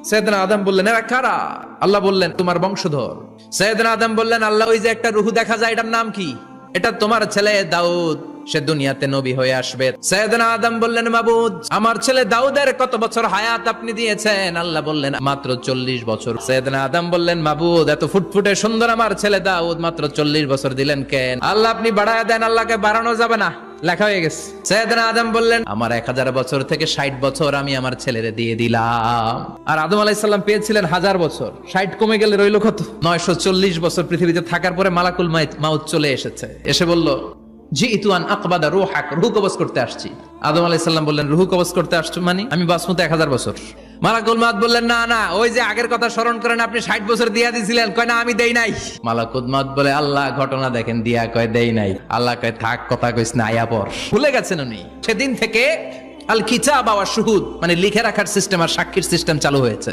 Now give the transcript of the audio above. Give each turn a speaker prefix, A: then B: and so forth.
A: সাইয়েদনা আদম বললেন, এরা কারা? আল্লাহ বললেন, তোমার বংশধর। সাইয়েদনা আদম বললেন, আল্লাহ ওই যে একটা রূহ দেখা যায়, এটার নাম কি? এটা তোমার ছেলে দাউদ, সে দুনিয়াতে নবী হয়ে আসবে। সাইয়েদনা আদম বললেন, মাবুদ, আমার ছেলে দাউদের কত বছর হায়াত আপনি দিয়েছেন? আল্লাহ বললেন, মাত্র 40 বছর। সাইয়েদনা আদম বললেন, মাবুদ, এত ফুটফুটে সুন্দর আমার ছেলে দাউদ, মাত্র 40 বছর দিলেন কেন? আল্লাহ, আপনি বাড়ায় দেন, আল্লাহকে বাড়ানো যাবে না, লেখা হয়ে গেছে। সাইয়েদনা আদম বললেন, আমার 1000 বছর থেকে 60 বছর আমি আমার ছেলেরে দিয়ে দিলাম। আর আদম আলাইহিস সালাম পেয়েছিলেন 1000 বছর, 60 কমে গেলে রইল কত? 940 বছর পৃথিবীতে থাকার পরে মালাকুল মাউত চলে এসেছে, এসে বলল, জিইতু আন আকবাদা রূহাক, রূহ কবজ করতে আসছি। আদম আলাইহিস সালাম বললেন, রূহ কবজ করতে আসছো মানে? আমি বাঁচবো 1000 বছর। মালাকুল মাউত বললেন, না না, ওই যে আগের কথা স্মরণ করেন, আপনি 60 বছর দিয়া দিয়েছিলেন। কয়, না, আমি দেই নাই। মালাকুল মাউত বলে, আল্লাহ, ঘটনা দেখেন, দিয়া কয় দেই নাই। আল্লাহ কয়, থাক, কথা কইস না, আয়া পর। ভুলে গেছেন উনি। সেদিন থেকে আল কিতাব ওয়া শুহুদ, মানে লিখে রাখার সিস্টেম আর সাক্ষীর সিস্টেম চালু হয়েছে।